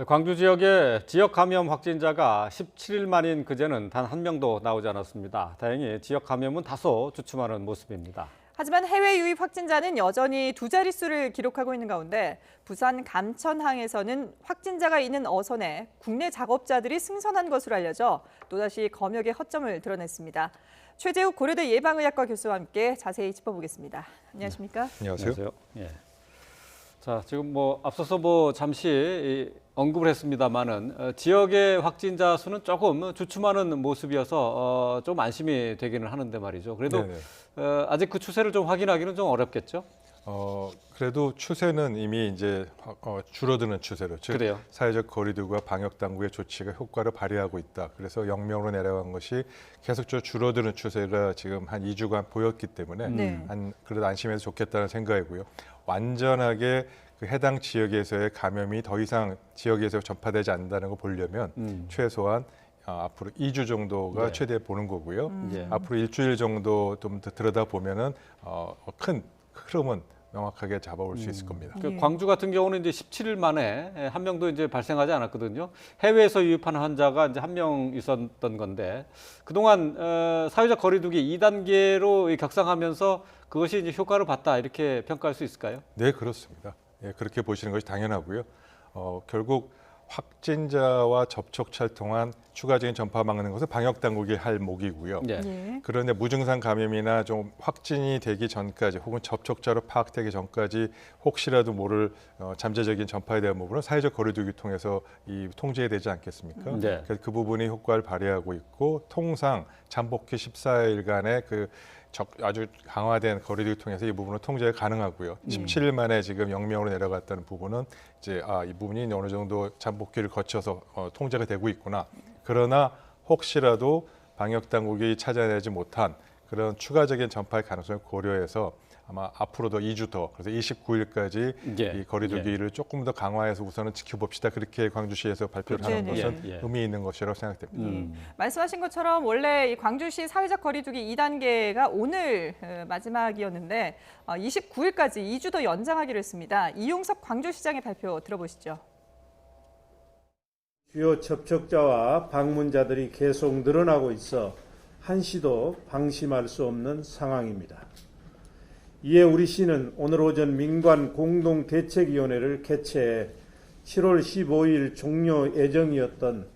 광주 지역의 지역 감염 확진자가 17일 만인 그제는 단 한 명도 나오지 않았습니다. 다행히 지역 감염은 다소 주춤하는 모습입니다. 하지만 해외 유입 확진자는 여전히 두 자릿수를 기록하고 있는 가운데 부산 감천항에서는 확진자가 있는 어선에 국내 작업자들이 승선한 것으로 알려져 또다시 검역의 허점을 드러냈습니다. 최재욱 고려대 예방의학과 교수와 함께 자세히 짚어보겠습니다. 안녕하십니까? 안녕하세요. 예. 자, 지금 앞서서 잠시 언급을 했습니다만은 지역의 확진자 수는 조금 주춤하는 모습이어서 좀 안심이 되기는 하는데 말이죠. 그래도 아직 그 추세를 좀 확인하기는 좀 어렵겠죠? 그래도 추세는 이미 이제 줄어드는 추세로, 즉 그래요. 사회적 거리두기와 방역 당국의 조치가 효과를 발휘하고 있다. 그래서 0명으로 내려간 것이 계속적으로 줄어드는 추세가 지금 한 2주간 보였기 때문에 그래도 안심해서 좋겠다는 생각이고요. 완전하게 그 해당 지역에서의 감염이 더 이상 지역에서 전파되지 않는다는 걸 보려면 최소한 앞으로 2주 정도가 최대 보는 거고요. 앞으로 일주일 정도 좀 더 들여다보면은 큰 흐름은 명확하게 잡아올 수 있을 겁니다. 광주 같은 경우는 이제 17일 만에 한 명도 이제 발생하지 않았거든요. 해외에서 유입한 환자가 이제 한 명 있었던 건데 그동안 사회적 거리두기 2단계로 격상하면서 그것이 이제 효과를 봤다 이렇게 평가할 수 있을까요? 네, 그렇습니다. 예, 그렇게 보시는 것이 당연하고요. 결국 확진자와 접촉자를 통한 추가적인 전파 막는 것은 방역 당국이 할 몫이고요. 그런데 무증상 감염이나 좀 확진이 되기 전까지 혹은 접촉자로 파악되기 전까지 혹시라도 모를 잠재적인 전파에 대한 부분은 사회적 거리두기 통해서 통제해야 되지 않겠습니까? 그래서 그 부분이 효과를 발휘하고 있고 통상 잠복기 14일간의 아주 강화된 거리두기 통해서 이 부분을 통제가 가능하고요. 17일 만에 지금 0명으로 내려갔다는 부분은 이제 이 부분이 어느 정도 잠복기를 거쳐서 통제가 되고 있구나. 그러나 혹시라도 방역 당국이 찾아내지 못한 그런 추가적인 전파의 가능성을 고려해서 아마 앞으로도 2주 더, 그래서 29일까지 이 거리두기를 조금 더 강화해서 우선은 지켜봅시다. 그렇게 광주시에서 발표를 하는 것은 의미 있는 것이라고 생각됩니다. 말씀하신 것처럼 원래 이 광주시 사회적 거리두기 2단계가 오늘 마지막이었는데 29일까지 2주 더 연장하기로 했습니다. 이용섭 광주시장의 발표 들어보시죠. 주요 접촉자와 방문자들이 계속 늘어나고 있어 한시도 방심할 수 없는 상황입니다. 이에 우리 시는 오늘 오전 민관 공동대책위원회를 개최해 7월 15일 종료 예정이었던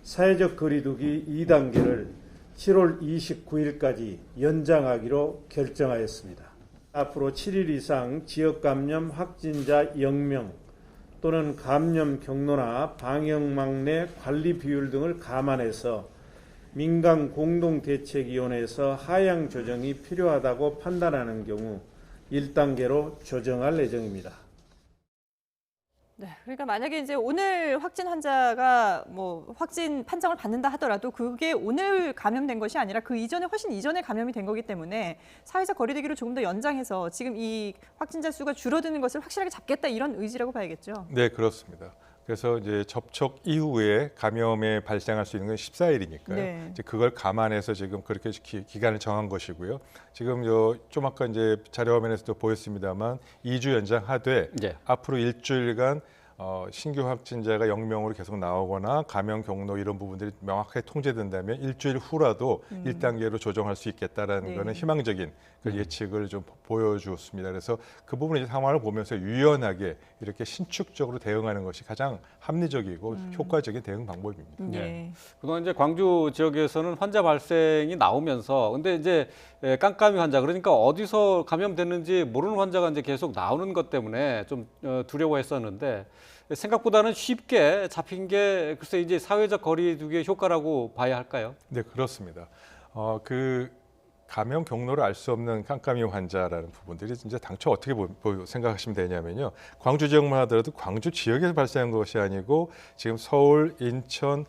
사회적 거리두기 2단계를 7월 29일까지 연장하기로 결정하였습니다. 앞으로 7일 이상 지역 감염 확진자 0명 또는 감염 경로나 방역망 내 관리 비율 등을 감안해서 민간 공동대책위원회에서 하향 조정이 필요하다고 판단하는 경우 1단계로 조정할 예정입니다. 네, 그러니까 만약에 이제 오늘 확진 환자가 확진 판정을 받는다 하더라도 그게 오늘 감염된 것이 아니라 그 이전에 훨씬 이전에 감염이 된 거기 때문에 사회적 거리두기를 조금 더 연장해서 지금 이 확진자 수가 줄어드는 것을 확실하게 잡겠다 이런 의지라고 봐야겠죠. 네, 그렇습니다. 그래서 이제 접촉 이후에 감염에 발생할 수 있는 건 14일이니까요. 이제 그걸 감안해서 지금 그렇게 기간을 정한 것이고요. 지금 좀 아까 이제 자료 화면에서도 보였습니다만 2주 연장하되 앞으로 일주일간 신규 확진자가 0명으로 계속 나오거나 감염 경로 이런 부분들이 명확하게 통제된다면 일주일 후라도 1단계로 조정할 수 있겠다라는 거는 희망적인 그 예측을 좀 보여주었습니다. 그래서 그 부분 이제 상황을 보면서 유연하게 이렇게 신축적으로 대응하는 것이 가장 합리적이고 효과적인 대응 방법입니다. 그동안 이제 광주 지역에서는 환자 발생이 나오면서 근데 이제 깜깜이 환자 그러니까 어디서 감염됐는지 모르는 환자가 이제 계속 나오는 것 때문에 좀 두려워했었는데 생각보다는 쉽게 잡힌 게 글쎄 이제 사회적 거리두기의 효과라고 봐야 할까요? 네, 그렇습니다. 감염 경로를 알 수 없는 깜깜이 환자라는 부분들이 진짜 당초 어떻게 생각하시면 되냐면요. 광주 지역만 하더라도 광주 지역에서 발생한 것이 아니고 지금 서울, 인천,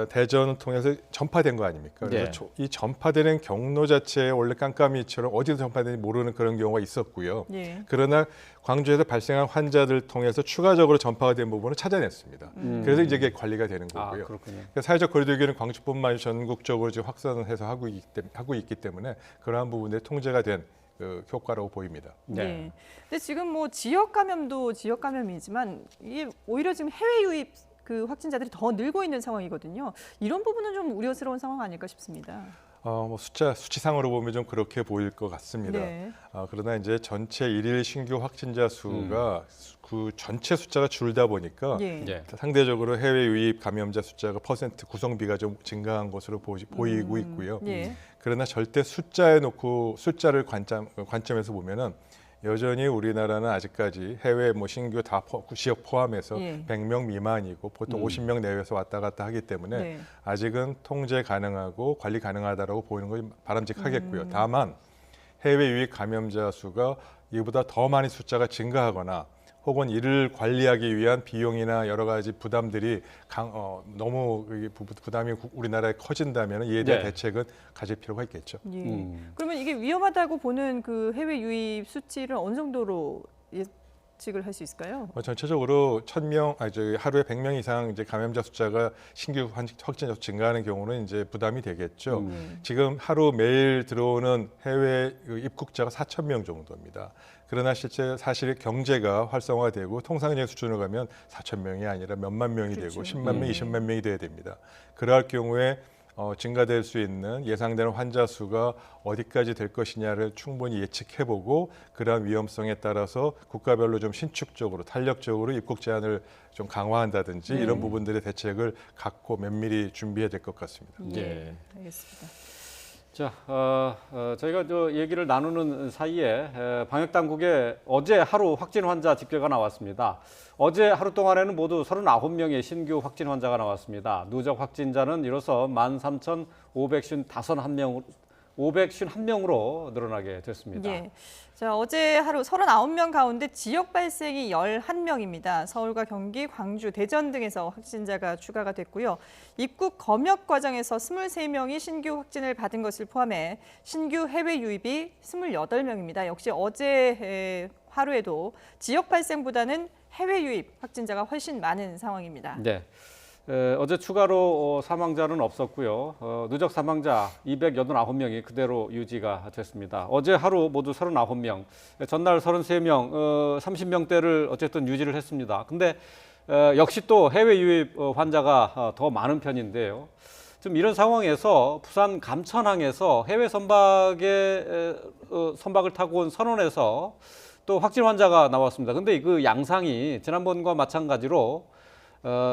대전을 통해서 전파된 거 아닙니까? 그래서 이 전파되는 경로 자체에 원래 깜깜이처럼 어디서 전파되는지 모르는 그런 경우가 있었고요. 그러나 광주에서 발생한 환자들 통해서 추가적으로 전파가 된 부분을 찾아냈습니다. 그래서 이제 이게 관리가 되는 거고요. 그러니까 사회적 거리두기는 광주뿐만 아니라 전국적으로 지금 확산을 해서 하고 있기 때문에 그러한 부분에 통제가 된 효과라고 보입니다. 근데 지금 지역 감염도 지역 감염이지만 이게 오히려 지금 해외 유입 그 확진자들이 더 늘고 있는 상황이거든요. 이런 부분은 좀 우려스러운 상황 아닐까 싶습니다. 뭐 수치상으로 보면 좀 그렇게 보일 것 같습니다. 네. 그러나 이제 전체 일일 신규 확진자 수가 그 전체 숫자가 줄다 보니까 예. 상대적으로 해외 유입 감염자 숫자가 퍼센트 구성비가 좀 증가한 것으로 보이고 있고요. 예. 그러나 절대 숫자에 놓고 숫자를 관점에서 보면은 여전히 우리나라는 아직까지 해외 뭐 신규 다 지역 포함해서 예. 100명 미만이고 보통 50명 내외에서 왔다 갔다 하기 때문에 네. 아직은 통제 가능하고 관리 가능하다라고 보이는 것이 바람직하겠고요. 다만 해외 유입 감염자 수가 이보다 더 많이 숫자가 증가하거나 혹은 이를 관리하기 위한 비용이나 여러 가지 부담들이 너무 부담이 우리나라에 커진다면 이에 대한 네. 대책은 가질 필요가 있겠죠. 예. 그러면 이게 위험하다고 보는 그 해외 유입 수치를 어느 정도로 예측을 할 수 있을까요? 전체적으로 1,000명, 하루에 100명 이상 이제 감염자 숫자가 신규 확진자 증가하는 경우는 이제 부담이 되겠죠. 지금 하루 매일 들어오는 해외 입국자가 4,000명 정도입니다. 그러나 실제 사실 경제가 활성화되고 통상적인 수준으로 가면 4,000명이 아니라 몇만 명이 그렇죠. 되고 10만 명, 20만 명이 돼야 됩니다. 그럴 경우에 증가될 수 있는 예상되는 환자 수가 어디까지 될 것이냐를 충분히 예측해보고 그러한 위험성에 따라서 국가별로 좀 신축적으로 탄력적으로 입국 제한을 좀 강화한다든지 이런 부분들의 대책을 갖고 면밀히 준비해야 될 것 같습니다. 예. 알겠습니다. 자, 저희가 저 얘기를 나누는 사이에 방역 당국에 어제 하루 확진 환자 집계가 나왔습니다. 어제 하루 동안에는 모두 39명의 신규 확진 환자가 나왔습니다. 누적 확진자는 이로써 13,551명으로 늘어나게 됐습니다. 예. 자, 어제 하루 39명 가운데 지역 발생이 11명입니다. 서울과 경기, 광주, 대전 등에서 확진자가 추가가 됐고요. 입국 검역 과정에서 23명이 신규 확진을 받은 것을 포함해 신규 해외 유입이 28명입니다. 역시 어제 하루에도 지역 발생보다는 해외 유입 확진자가 훨씬 많은 상황입니다. 네. 어제 추가로 사망자는 없었고요. 누적 사망자 289명이 그대로 유지가 됐습니다. 어제 하루 모두 39명, 전날 33명, 30명대를 어쨌든 유지를 했습니다. 근데 역시 또 해외 유입 환자가 더 많은 편인데요. 좀 이런 상황에서 부산 감천항에서 해외 선박을 타고 온 선원에서 또 확진 환자가 나왔습니다. 근데 그 양상이 지난번과 마찬가지로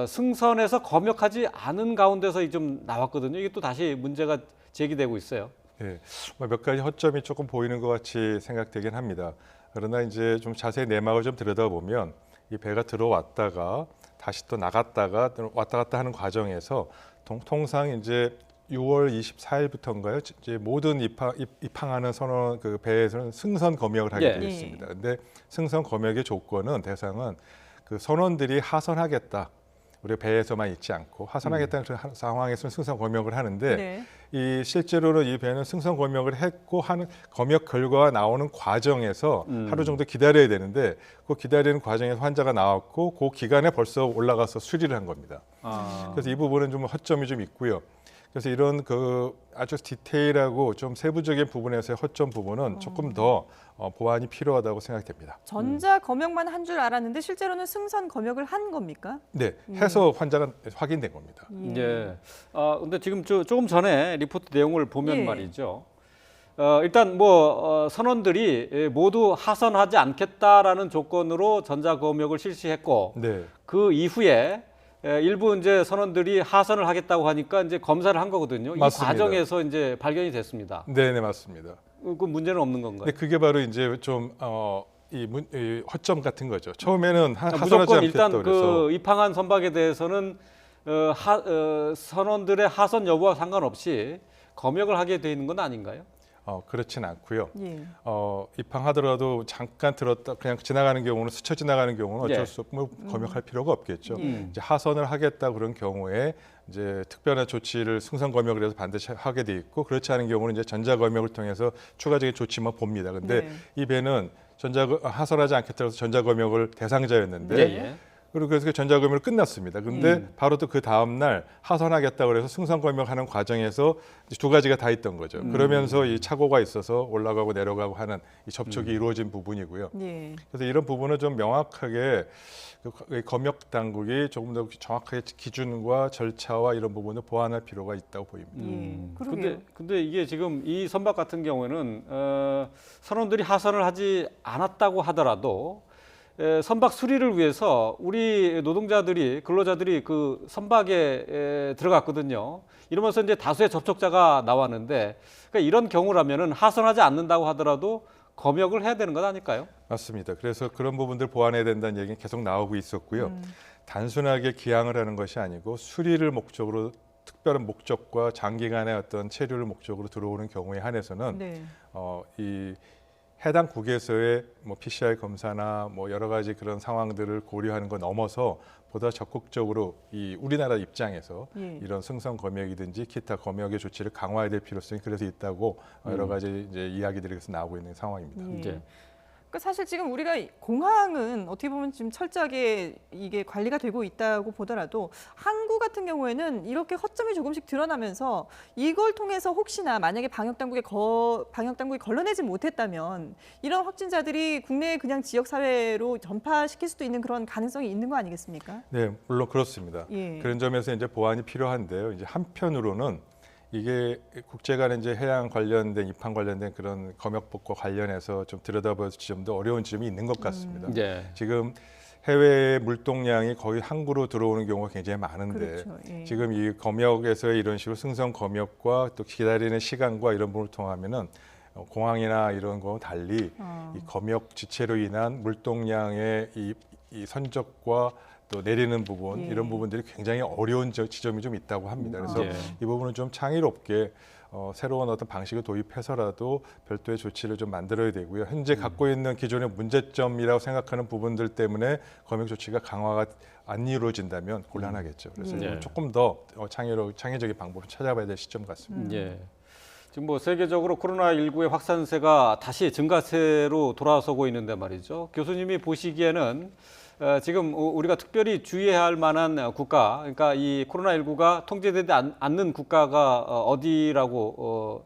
승선에서 검역하지 않은 가운데서 좀 나왔거든요. 이게 또 다시 문제가 제기되고 있어요. 네, 몇 가지 허점이 조금 보이는 것 같이 생각되긴 합니다. 그러나 이제 좀 자세히 내막을 좀 들여다보면 이 배가 들어왔다가 다시 또 나갔다가 왔다 갔다 하는 과정에서 통상 이제 6월 24일부터인가요? 이제 모든 입항하는 선원 그 배에서는 승선 검역을 하게 되어 있습니다. 근데 승선 검역의 조건은 대상은 그 선원들이 하선하겠다. 우리 배에서만 있지 않고 하선하겠다는 그런 상황에서는 승선 검역을 하는데 이 실제로는 이 배는 승선 검역을 했고 하는 검역 결과가 나오는 과정에서 하루 정도 기다려야 되는데 그 기다리는 과정에서 환자가 나왔고 그 기간에 벌써 올라가서 수리를 한 겁니다. 그래서 이 부분은 좀 허점이 좀 있고요. 그래서 이런 그 아주 디테일하고 좀 세부적인 부분에서의 허점 부분은 조금 더 보완이 필요하다고 생각됩니다. 전자 검역만 한 줄 알았는데 실제로는 승선 검역을 한 겁니까? 네, 해서 환자가 확인된 겁니다. 예. 근데 지금 조금 전에 리포트 내용을 보면 말이죠. 일단 선원들이 모두 하선하지 않겠다라는 조건으로 전자 검역을 실시했고 그 이후에 일부 이제 선원들이 하선을 하겠다고 하니까 이제 검사를 한 거거든요. 맞습니다. 이 과정에서 이제 발견이 됐습니다. 네, 맞습니다. 그 문제는 없는 건가요? 네, 그게 바로 이제 좀 이 허점 같은 거죠. 처음에는 하선하지 무조건 않겠다 일단 그래서 그 입항한 선박에 대해서는 선원들의 하선 여부와 상관없이 검역을 하게 돼 있는 건 아닌가요? 그렇진 않고요. 입항하더라도 잠깐 들었다 그냥 지나가는 경우는 스쳐 지나가는 경우는 어쩔 수 없고 검역할 필요가 없겠죠. 이제 하선을 하겠다 그런 경우에 이제 특별한 조치를 승선 검역을 해서 반드시 하게 돼 있고 그렇지 않은 경우는 이제 전자 검역을 통해서 추가적인 조치만 봅니다. 근데 이 배는 하선하지 않겠다고 해서 전자 검역을 대상자였는데 그리고 그래서 전자검열로 끝났습니다. 근데 바로 또 그 다음 날 하선하겠다 그래서 승선검열하는 과정에서 이제 두 가지가 다 있던 거죠. 그러면서 이 착오가 있어서 올라가고 내려가고 하는 이 접촉이 이루어진 부분이고요. 예. 그래서 이런 부분은 좀 명확하게 그 검역 당국이 조금 더 정확하게 기준과 절차와 이런 부분을 보완할 필요가 있다고 보입니다. 그러게요. 근데 이게 지금 이 선박 같은 경우에는 선원들이 하선을 하지 않았다고 하더라도 선박 수리를 위해서 우리 노동자들이 근로자들이 그 선박에 들어갔거든요. 이러면서 이제 다수의 접촉자가 나왔는데 그러니까 이런 경우라면은 하선하지 않는다고 하더라도 검역을 해야 되는 것 아닐까요? 맞습니다. 그래서 그런 부분들 보완해야 된다는 얘기는 계속 나오고 있었고요. 단순하게 기항을 하는 것이 아니고 수리를 목적으로 특별한 목적과 장기간의 어떤 체류를 목적으로 들어오는 경우에 한해서는 네. 이 해당 국에서의 뭐 PCR 검사나 뭐 여러 가지 그런 상황들을 고려하는 것 넘어서 보다 적극적으로 이 우리나라 입장에서 이런 승선 검역이든지 기타 검역의 조치를 강화해야 될 필요성이 그래서 있다고 여러 가지 이제 이야기들이 그래서 나오고 있는 상황입니다. 예. 그러니까 사실 지금 우리가 공항은 어떻게 보면 지금 철저하게 이게 관리가 되고 있다고 보더라도 항구 같은 경우에는 이렇게 허점이 조금씩 드러나면서 이걸 통해서 혹시나 만약에 방역 당국이 걸러내지 못했다면 이런 확진자들이 국내 그냥 지역 사회로 전파시킬 수도 있는 그런 가능성이 있는 거 아니겠습니까? 네, 물론 그렇습니다. 예. 그런 점에서 이제 보완이 필요한데요. 이제 한편으로는 이게 국제 간의 이제 해양 관련된 입항 관련된 그런 검역법과 관련해서 좀 들여다볼 지점도 어려운 지점이 있는 것 같습니다. 예. 지금 해외 물동량이 거의 항구로 들어오는 경우가 굉장히 많은데 그렇죠. 예. 지금 이 검역에서의 이런 식으로 승선 검역과 또 기다리는 시간과 이런 부분을 통하면은 공항이나 이런 거와 달리 이 검역 지체로 인한 물동량의 이 선적과 또 내리는 부분 이런 부분들이 굉장히 어려운 지점이 좀 있다고 합니다. 그래서 이 부분은 좀 창의롭게 새로운 어떤 방식을 도입해서라도 별도의 조치를 좀 만들어야 되고요. 현재 갖고 있는 기존의 문제점이라고 생각하는 부분들 때문에 검역 조치가 강화가 안 이루어진다면 곤란하겠죠. 그래서 조금 더 창의적인 방법을 찾아봐야 될 시점 같습니다. 예. 지금 뭐 세계적으로 코로나19의 확산세가 다시 증가세로 돌아서고 있는데 말이죠. 교수님이 보시기에는 지금 우리가 특별히 주의해야 할 만한 국가, 그러니까 이 코로나19가 통제되지 않는 국가가 어디라고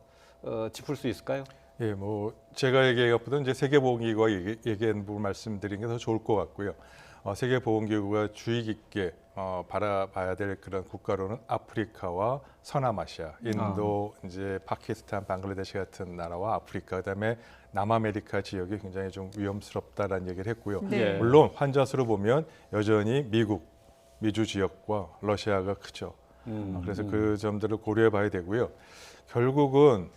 짚을 수 있을까요? 예, 뭐 제가 얘기한 것보다 이제 세계보건기구가 얘기한 부분 말씀드린 게 더 좋을 것 같고요. 세계보건기구가 주의 깊게 바라봐야 될 그런 국가로는 아프리카와 서남아시아, 인도, 이제 파키스탄, 방글라데시 같은 나라와 아프리카, 그다음에 남아메리카 지역이 굉장히 좀 위험스럽다라는 얘기를 했고요. 네. 물론 환자 수로 보면 여전히 미국, 미주 지역과 러시아가 크죠. 그래서 그 점들을 고려해봐야 되고요. 결국은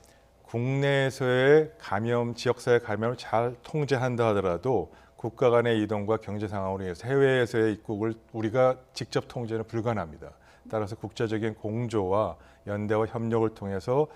국내에서의 감염, 지역사회 감염을 잘 통제한다 하더라도 국가 간의 이동과 경제 상황으로 인해서 해외에서의 입국을 우리가 직접 통제는 불가능합니다. 따라서 국제적인 공조와 연대와 협력을 통해서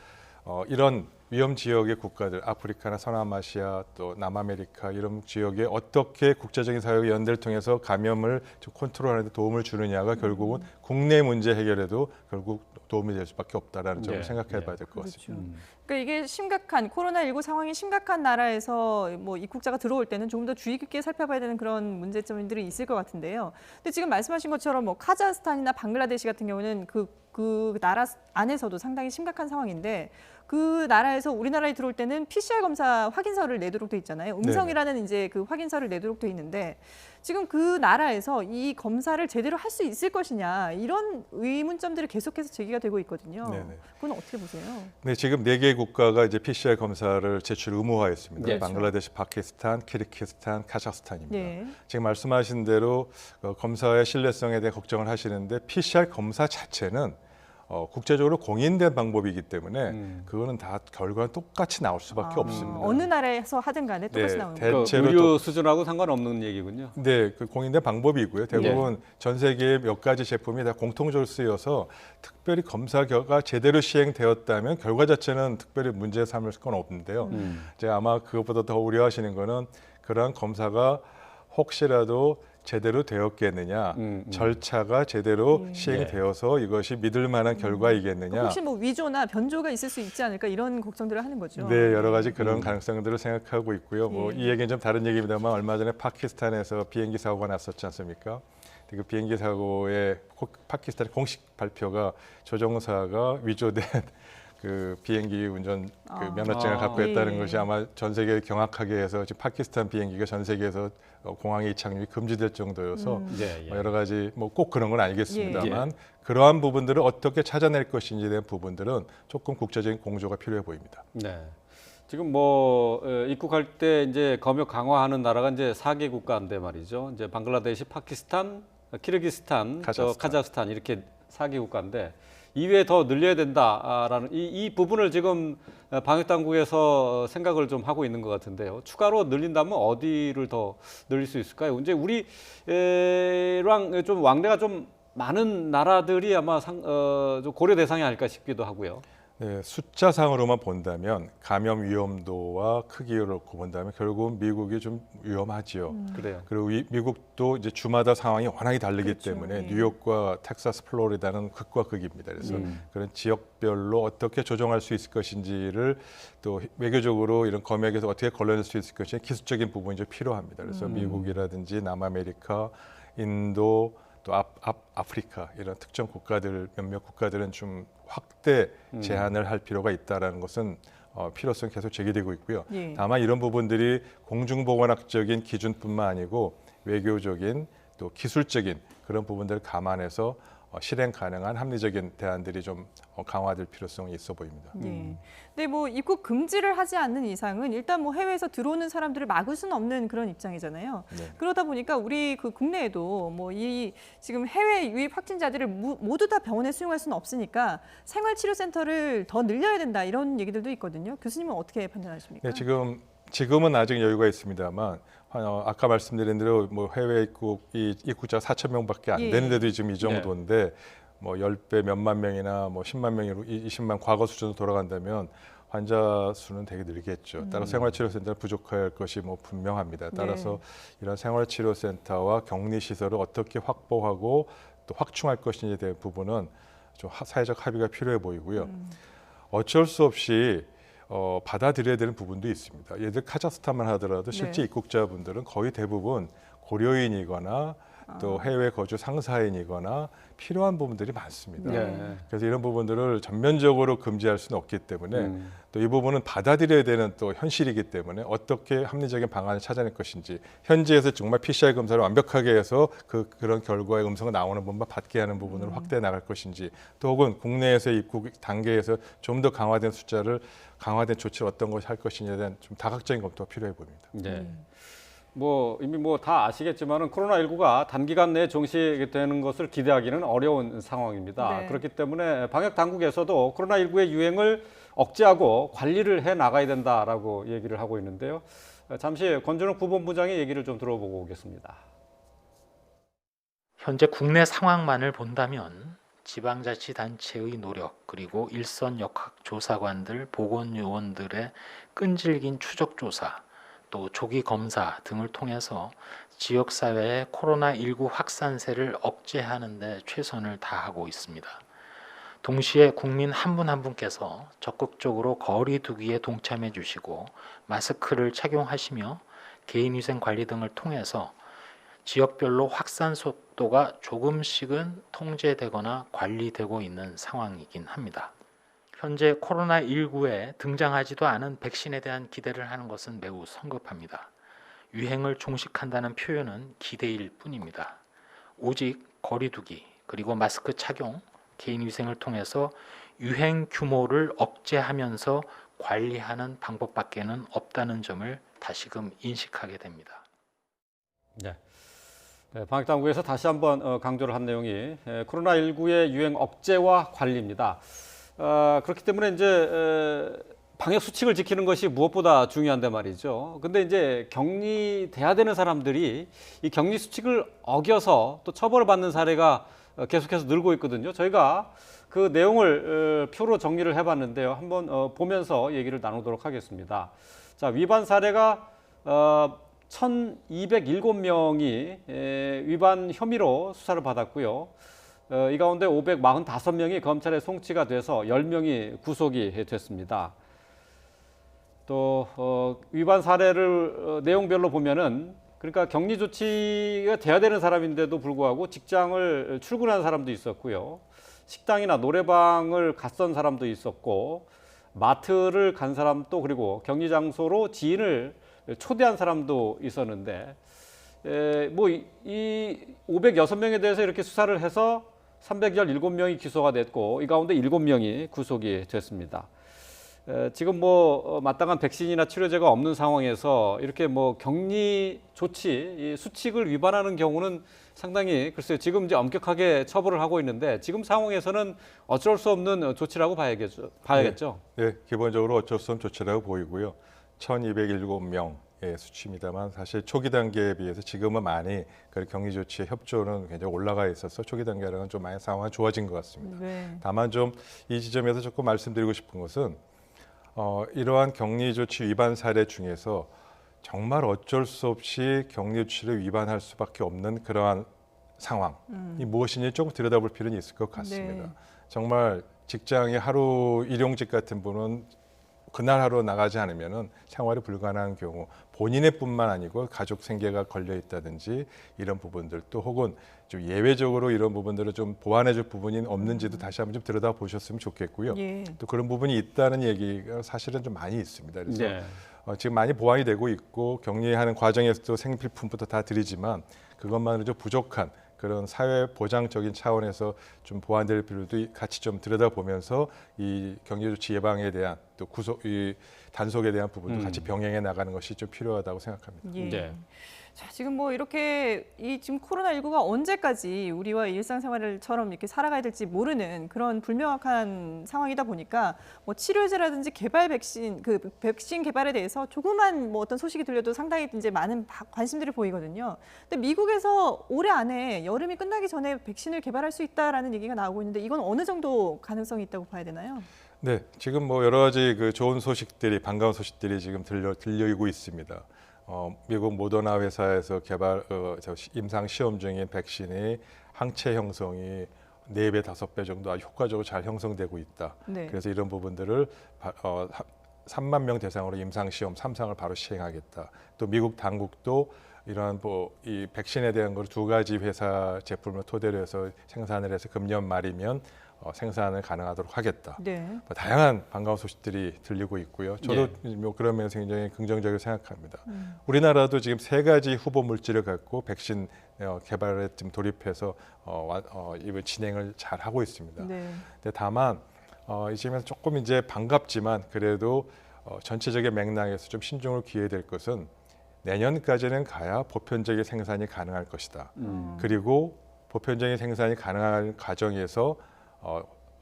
이런 위험 지역의 국가들, 아프리카나 서남아시아 또 남아메리카 이런 지역에 어떻게 국제적인 사회의 연대를 통해서 감염을 좀 컨트롤하는 데 도움을 주느냐가 결국은 국내 문제 해결에도 결국 도움이 될 수밖에 없다라는 점을 생각해 봐야 될 것 같습니다. 그러니까 이게 심각한 코로나19 상황이 심각한 나라에서 뭐 입국자가 들어올 때는 조금 더 주의 깊게 살펴봐야 되는 그런 문제점들이 있을 것 같은데요. 근데 지금 말씀하신 것처럼 뭐 카자흐스탄이나 방글라데시 같은 경우는 그 나라 안에서도 상당히 심각한 상황인데 그 나라에서 우리나라에 들어올 때는 PCR 검사 확인서를 내도록 돼 있잖아요. 음성이라는 이제 그 확인서를 내도록 돼 있는데 지금 그 나라에서 이 검사를 제대로 할 수 있을 것이냐 이런 의문점들이 계속해서 제기가 되고 있거든요. 네네. 그건 어떻게 보세요? 네, 지금 4개 국가가 이제 PCR 검사를 제출 의무화했습니다. 네. 방글라데시, 파키스탄, 키르기스탄, 카자흐스탄입니다. 네. 지금 말씀하신 대로 검사의 신뢰성에 대해 걱정을 하시는데 PCR 검사 자체는 국제적으로 공인된 방법이기 때문에 그거는 다 결과는 똑같이 나올 수밖에 없습니다. 어느 나라에서 하든 간에 똑같이 나오는 거예요. 대체로 의료 수준하고 상관없는 얘기군요. 네, 그 공인된 방법이고요. 대부분 전 세계 몇 가지 제품이 다 공통적으로 쓰여서 특별히 검사 결과 제대로 시행되었다면 결과 자체는 특별히 문제 삼을 건 없는데요. 제가 아마 그것보다 더 우려하시는 거는 그러한 검사가 혹시라도 제대로 되었겠느냐, 절차가 제대로 시행되어서 이것이 믿을 만한 결과이겠느냐. 혹시 뭐 위조나 변조가 있을 수 있지 않을까 이런 걱정들을 하는 거죠. 네, 여러 가지 그런 가능성들을 생각하고 있고요. 뭐 이 얘기는 좀 다른 얘기입니다만 얼마 전에 파키스탄에서 비행기 사고가 났었지 않습니까? 그 비행기 사고의 파키스탄 공식 발표가 조종사가 위조된 그 비행기 운전 그 면허증을 갖고 있다는 것이 아마 전 세계를 경악하게 해서 지금 파키스탄 비행기가 전 세계에서 공항에 이착륙이 금지될 정도여서 여러 가지 뭐 꼭 그런 건 아니겠습니다만 그러한 부분들을 어떻게 찾아낼 것인지에 대한 부분들은 조금 국제적인 공조가 필요해 보입니다. 네. 지금 뭐 입국할 때 이제 검역 강화하는 나라가 이제 4개 국가인데 말이죠. 이제 방글라데시, 파키스탄, 키르기스탄, 카자흐스탄 이렇게 4개 국가인데 이외에 더 늘려야 된다라는 이 부분을 지금 방역 당국에서 생각을 좀 하고 있는 것 같은데요. 추가로 늘린다면 어디를 더 늘릴 수 있을까요? 이제 우리랑 좀 왕래가 좀 많은 나라들이 아마 좀 고려 대상이 아닐까 싶기도 하고요. 네, 숫자상으로만 본다면 감염 위험도와 크기를 놓고 본다면 결국은 미국이 좀 위험하지요. 그래요. 그리고 미국도 이제 주마다 상황이 워낙 다르기 그렇죠. 때문에 뉴욕과 텍사스, 플로리다는 극과 극입니다. 그래서 그런 지역별로 어떻게 조정할 수 있을 것인지를 또 외교적으로 이런 검역에서 어떻게 걸러낼 수 있을 것인지 기술적인 부분이 좀 필요합니다. 그래서 미국이라든지 남아메리카, 인도 또 아프리카 이런 특정 국가들 몇몇 국가들은 좀 확대 제한을 할 필요가 있다라는 것은 필요성이 계속 제기되고 있고요. 다만 이런 부분들이 공중보건학적인 기준뿐만 아니고 외교적인 또 기술적인 그런 부분들을 감안해서 실행 가능한 합리적인 대안들이 좀 강화될 필요성이 있어 보입니다. 근데 뭐 입국 금지를 하지 않는 이상은 일단 뭐 해외에서 들어오는 사람들을 막을 수는 없는 그런 입장이잖아요. 그러다 보니까 우리 그 국내에도 뭐 이 지금 해외 유입 확진자들을 모두 다 병원에 수용할 수는 없으니까 생활치료센터를 더 늘려야 된다 이런 얘기들도 있거든요. 교수님은 어떻게 판단하십니까? 네, 지금은 아직 여유가 있습니다만 아까 말씀드린 대로 뭐 해외 입국자가 4,000명밖에 안 되는데도 지금 이 정도인데 뭐 10배 몇만 명이나 뭐 10만 명으로 20만 과거 수준으로 돌아간다면 환자 수는 되게 늘겠죠. 따라서 생활치료센터는 부족할 것이 뭐 분명합니다. 따라서 이런 생활치료센터와 격리시설을 어떻게 확보하고 또 확충할 것인지에 대한 부분은 좀 사회적 합의가 필요해 보이고요. 어쩔 수 없이 받아들여야 되는 부분도 있습니다. 예를 들어 카자흐스탄만 하더라도 실제 입국자분들은 거의 대부분 고려인이거나 또 해외 거주 상사인이거나 필요한 부분들이 많습니다. 그래서 이런 부분들을 전면적으로 금지할 수는 없기 때문에 또 이 부분은 받아들여야 되는 또 현실이기 때문에 어떻게 합리적인 방안을 찾아낼 것인지 현지에서 정말 PCR 검사를 완벽하게 해서 그런 결과의 음성이 나오는 부분만 받게 하는 부분으로 확대해 나갈 것인지 또 혹은 국내에서 입국 단계에서 좀 더 강화된 조치를 어떤 것을 할 것인지에 대한 좀 다각적인 검토가 필요해 보입니다. 뭐 이미 뭐 다 아시겠지만은 코로나19가 단기간 내에 종식되는 것을 기대하기는 어려운 상황입니다. 그렇기 때문에 방역 당국에서도 코로나19의 유행을 억제하고 관리를 해 나가야 된다라고 얘기를 하고 있는데요. 잠시 권준욱 부본부장의 얘기를 좀 들어보고 오겠습니다. 현재 국내 상황만을 본다면 지방자치단체의 노력 그리고 일선 역학조사관들, 보건요원들의 끈질긴 추적조사 또 조기 검사 등을 통해서 지역사회의 코로나19 확산세를 억제하는 데 최선을 다하고 있습니다. 동시에 국민 한 분 한 분께서 적극적으로 거리 두기에 동참해 주시고 마스크를 착용하시며 개인위생 관리 등을 통해서 지역별로 확산 속도가 조금씩은 통제되거나 관리되고 있는 상황이긴 합니다. 현재 코로나19에 등장하지도 않은 백신에 대한 기대를 하는 것은 매우 성급합니다. 유행을 종식한다는 표현은 기대일 뿐입니다. 오직 거리 두기 그리고 마스크 착용, 개인위생을 통해서 유행 규모를 억제하면서 관리하는 방법밖에는 없다는 점을 다시금 인식하게 됩니다. 방역당국에서 다시 한번 강조를 한 내용이 코로나19의 유행 억제와 관리입니다. 그렇기 때문에 이제 방역 수칙을 지키는 것이 무엇보다 중요한데 말이죠. 근데 이제 격리돼야 되는 사람들이 이 격리 수칙을 어겨서 또 처벌을 받는 사례가 계속해서 늘고 있거든요. 저희가 그 내용을 표로 정리를 해봤는데요. 한번 보면서 얘기를 나누도록 하겠습니다. 자, 위반 사례가 1,207명이 위반 혐의로 수사를 받았고요. 이 가운데 545명이 검찰에 송치가 돼서 10명이 구속이 됐습니다. 또 위반 사례를 내용별로 보면은 그러니까 격리 조치가 돼야 되는 사람인데도 불구하고 직장을 출근한 사람도 있었고요. 식당이나 노래방을 갔던 사람도 있었고, 마트를 간 사람도, 그리고 격리 장소로 지인을 초대한 사람도 있었는데, 뭐 이 506명에 대해서 이렇게 수사를 해서 317명이 기소가 됐고, 이 가운데 7명이 구속이 됐습니다. 지금 뭐 마땅한 백신이나 치료제가 없는 상황에서 이렇게 뭐 격리 조치, 이 수칙을 위반하는 경우는 상당히 글쎄요, 지금 이제 엄격하게 처벌을 하고 있는데 지금 상황에서는 어쩔 수 없는 조치라고 봐야겠죠. 네, 기본적으로 어쩔 수 없는 조치라고 보이고요. 1,207명의 수치입니다만 사실 초기 단계에 비해서 지금은 많이 그 격리 조치의 협조는 굉장히 올라가 있어서 초기 단계랑은 좀 많이 상황이 좋아진 것 같습니다. 네. 다만 좀 이 지점에서 조금 말씀드리고 싶은 것은 이러한 격리 조치 위반 사례 중에서 정말 어쩔 수 없이 격리 조치를 위반할 수밖에 없는 그러한 상황이 무엇인지 조금 들여다볼 필요는 있을 것 같습니다. 네. 정말 직장의 하루 일용직 같은 분은 그날 하루 나가지 않으면은 생활이 불가능한 경우, 본인의 뿐만 아니고 가족 생계가 걸려 있다든지 이런 부분들, 또 혹은 좀 예외적으로 이런 부분들을 좀 보완해줄 부분이 없는지도 다시 한번 좀 들여다 보셨으면 좋겠고요. 예. 또 그런 부분이 있다는 얘기가 사실은 좀 많이 있습니다. 그래서 네. 지금 많이 보완이 되고 있고 격리하는 과정에서도 생필품부터 다 드리지만 그것만으로 좀 부족한 그런 사회 보장적인 차원에서 좀 보완될 필요도 같이 좀 들여다보면서 이 격리 조치 예방에 대한 또 이 단속에 대한 부분도 같이 병행해 나가는 것이 좀 필요하다고 생각합니다. 예. 네. 자, 지금 뭐 이렇게 이 지금 코로나19가 언제까지 우리와 일상생활처럼 이렇게 살아가야 될지 모르는 그런 불명확한 상황이다 보니까 뭐 치료제라든지 개발 백신, 그 백신 개발에 대해서 조그만 뭐 어떤 소식이 들려도 상당히 이제 많은 관심들이 보이거든요. 근데 미국에서 올해 안에 여름이 끝나기 전에 백신을 개발할 수 있다라는 얘기가 나오고 있는데 이건 어느 정도 가능성이 있다고 봐야 되나요? 네, 지금 뭐 여러 가지 그 좋은 소식들이, 반가운 소식들이 지금 들려오고 있습니다. 미국 모더나 회사에서 임상 시험 중인 백신이 항체 형성이 4배, 5배 정도 아주 효과적으로 잘 형성되고 있다. 네. 그래서 이런 부분들을 3만 명 대상으로 임상 시험 3상을 바로 시행하겠다. 또 미국 당국도 이러한 이 백신에 대한 걸 2가지 회사 제품을 토대로 해서 생산을 해서 금년 말이면 생산을 가능하도록 하겠다. 네. 다양한 반가운 소식들이 들리고 있고요. 저도 뭐 그런 면에서 굉장히 긍정적으로 생각합니다. 우리나라도 지금 3가지 후보 물질을 갖고 백신 개발에 지금 돌입해서 이번 진행을 잘 하고 있습니다. 네. 근데 다만 이 점에서 조금 이제 반갑지만 그래도 전체적인 맥락에서 좀 신중을 기해야 될 것은 내년까지는 가야 보편적인 생산이 가능할 것이다. 그리고 보편적인 생산이 가능한 과정에서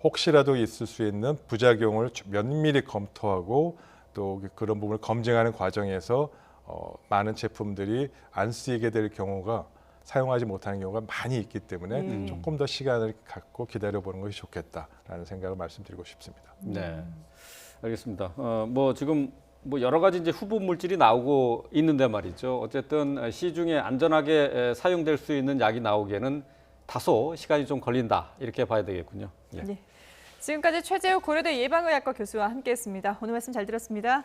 혹시라도 있을 수 있는 부작용을 면밀히 검토하고 또 그런 부분을 검증하는 과정에서 많은 제품들이 안 쓰이게 될 경우가, 사용하지 못하는 경우가 많이 있기 때문에 조금 더 시간을 갖고 기다려보는 것이 좋겠다라는 생각을 말씀드리고 싶습니다. 네, 알겠습니다. 뭐 지금 뭐 여러 가지 이제 후보 물질이 나오고 있는데 말이죠. 어쨌든 시중에 안전하게 사용될 수 있는 약이 나오기에는 다소 시간이 좀 걸린다, 이렇게 봐야 되겠군요. 예. 네. 지금까지 최재욱 고려대 예방의학과 교수와 함께했습니다. 오늘 말씀 잘 들었습니다.